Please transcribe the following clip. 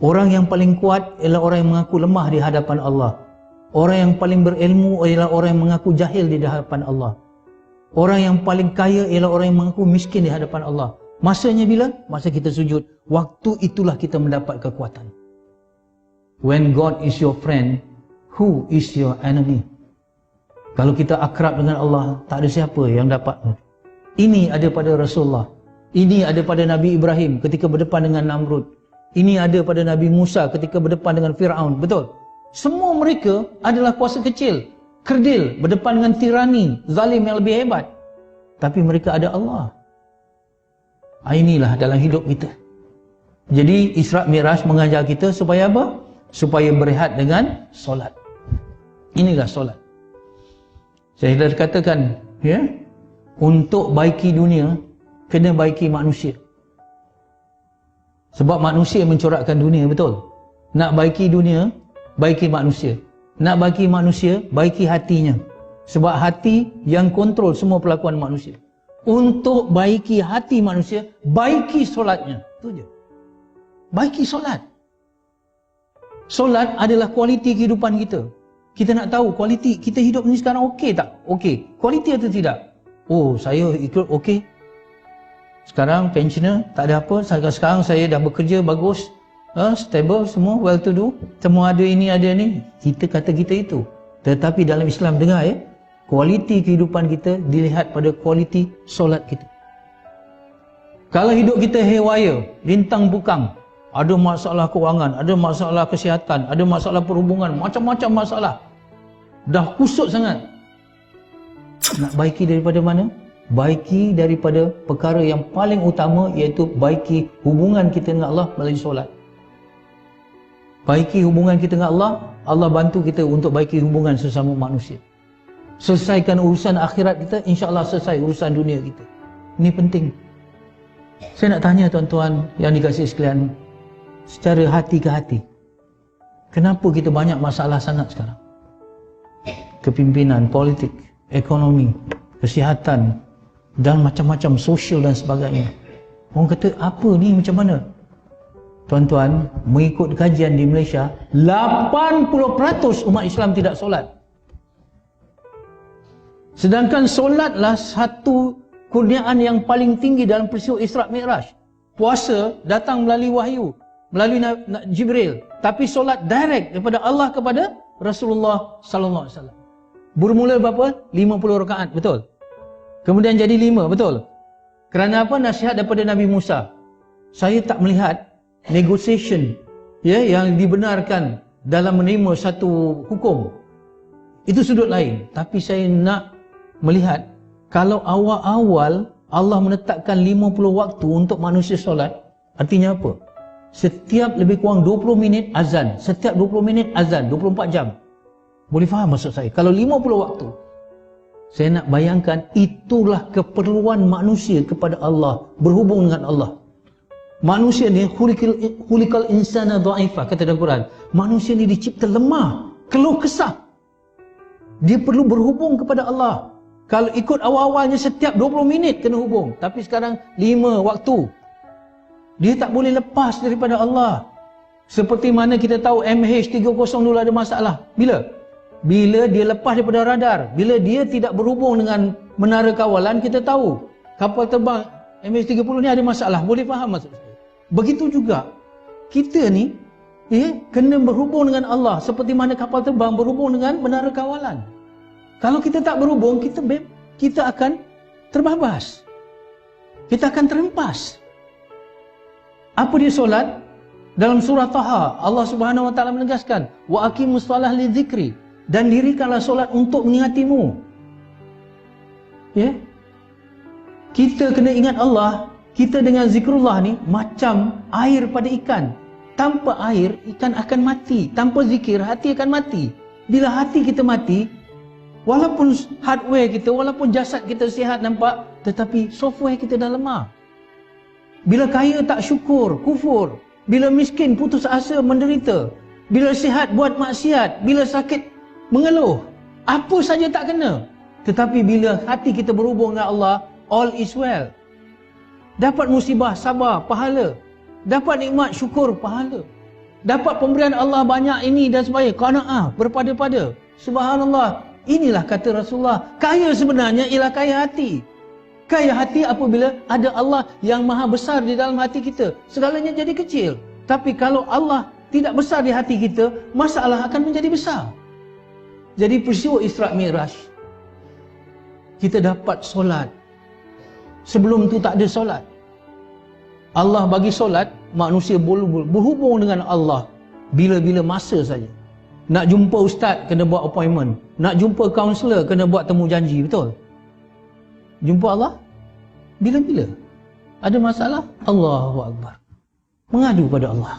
Orang yang paling kuat ialah orang yang mengaku lemah di hadapan Allah. Orang yang paling berilmu ialah orang yang mengaku jahil di hadapan Allah. Orang yang paling kaya ialah orang yang mengaku miskin di hadapan Allah. Masanya bila? Masa kita sujud. Waktu itulah kita mendapat kekuatan. When God is your friend, who is your enemy? Kalau kita akrab dengan Allah, tak ada siapa yang dapat. Ini ada pada Rasulullah. Ini ada pada Nabi Ibrahim ketika berdepan dengan Namrud. Ini ada pada Nabi Musa ketika berdepan dengan Fir'aun. Betul? Semua mereka adalah kuasa kecil, kerdil, berdepan dengan tirani, zalim yang lebih hebat. Tapi mereka ada Allah. Inilah dalam hidup kita. Jadi Isra' Mi'raj mengajar kita supaya apa? Supaya berehat dengan solat. Inilah solat. Saya dah katakan, ya, untuk baiki dunia, kena baiki manusia. Sebab manusia mencorakkan dunia, betul? Nak baiki dunia, baiki manusia. Nak baiki manusia, baiki hatinya. Sebab hati yang kontrol semua perlakuan manusia. Untuk baiki hati manusia, baiki solatnya. Itu je. Baiki solat. Solat adalah kualiti kehidupan kita. Kita nak tahu kualiti kita hidup ni sekarang okey tak? Okey. Kualiti atau tidak? Oh, saya ikut okey. Sekarang pensioner, tak ada apa. Sekarang saya dah bekerja bagus, stable, semua well to do. Semua ada ini, ada ni. Kita kata kita itu. Tetapi dalam Islam, dengar ya, kualiti kehidupan kita dilihat pada kualiti solat kita. Kalau hidup kita haywire, lintang bukang, ada masalah kewangan, ada masalah kesihatan, ada masalah perhubungan, macam-macam masalah. Dah kusut sangat. Nak baiki daripada mana? Baiki daripada perkara yang paling utama, iaitu baiki hubungan kita dengan Allah melalui solat. Baiki hubungan kita dengan Allah, Allah bantu kita untuk baiki hubungan sesama manusia. Selesaikan urusan akhirat kita, insya-Allah selesai urusan dunia kita. Ini penting. Saya nak tanya tuan-tuan yang dikasihi sekalian, secara hati ke hati, kenapa kita banyak masalah sangat sekarang? Kepimpinan, politik, ekonomi, kesihatan, dan macam-macam sosial dan sebagainya. Orang kata, apa ni, macam mana? Tuan-tuan, mengikut kajian di Malaysia, 80% umat Islam tidak solat. Sedangkan solatlah satu kurniaan yang paling tinggi dalam peristiwa Isra' Mi'raj. Puasa datang melalui wahyu, melalui Jibril. Tapi solat direct daripada Allah kepada Rasulullah sallallahu alaihi wasallam. Bermula berapa? 50 rakaat, betul? Kemudian jadi 5, betul? Kerana apa? Nasihat daripada Nabi Musa. Saya tak melihat negotiation, ya, yang dibenarkan dalam menerima satu hukum. Itu sudut lain. Tapi saya nak melihat, kalau awal-awal Allah menetapkan 50 waktu untuk manusia solat, artinya apa? Setiap lebih kurang 20 minit azan. Setiap 20 minit azan, 24 jam. Boleh faham maksud saya? Kalau 50 waktu, saya nak bayangkan itulah keperluan manusia kepada Allah, berhubung dengan Allah. Manusia ni khuliqal insana dha'ifa, kata dalam Quran. Manusia ni dicipta lemah, keluh kesah. Dia perlu berhubung kepada Allah. Kalau ikut awal-awalnya setiap 20 minit kena hubung, tapi sekarang 5 waktu. Dia tak boleh lepas daripada Allah. Seperti mana kita tahu MH370 ada masalah. Bila? Bila dia lepas daripada radar. Bila dia tidak berhubung dengan menara kawalan, kita tahu kapal terbang MH370 ni ada masalah. Boleh faham maksud saya? Begitu juga kita ni, kena berhubung dengan Allah seperti mana kapal terbang berhubung dengan menara kawalan. Kalau kita tak berhubung, kita akan terbabas. Kita akan terhempas. Apa dia solat? Dalam surah Taha, Allah Subhanahu wa taala menegaskan, wa aqimus shalah lidzikri, dan dirikanlah solat untuk mengingatimu. Ya. Kita kena ingat Allah. Kita dengan zikrullah ni macam air pada ikan. Tanpa air, ikan akan mati. Tanpa zikir, hati akan mati. Bila hati kita mati, walaupun hardware kita, walaupun jasad kita sihat nampak, tetapi software kita dah lemah. Bila kaya tak syukur, kufur. Bila miskin putus asa, menderita. Bila sihat buat maksiat. Bila sakit mengeluh. Apa saja tak kena. Tetapi bila hati kita berhubung dengan Allah, all is well. Dapat musibah, sabar, pahala. Dapat nikmat, syukur, pahala. dapat pemberian Allah banyak ini dan sebagainya, qanaah, berpada-pada. Subhanallah, inilah kata Rasulullah, kaya sebenarnya ialah kaya hati. Kaya hati apabila ada Allah yang maha besar di dalam hati kita, segalanya jadi kecil. Tapi kalau Allah tidak besar di hati kita, masalah akan menjadi besar. Jadi peristiwa Isra' Mi'raj, kita dapat solat. Sebelum tu tak ada solat. Allah bagi solat, manusia berhubung dengan Allah bila-bila masa saja. Nak jumpa ustaz, kena buat appointment. Nak jumpa kaunselor, kena buat temu janji, betul? Jumpa Allah bila-bila. Ada masalah, Allahu Akbar, mengadu pada Allah.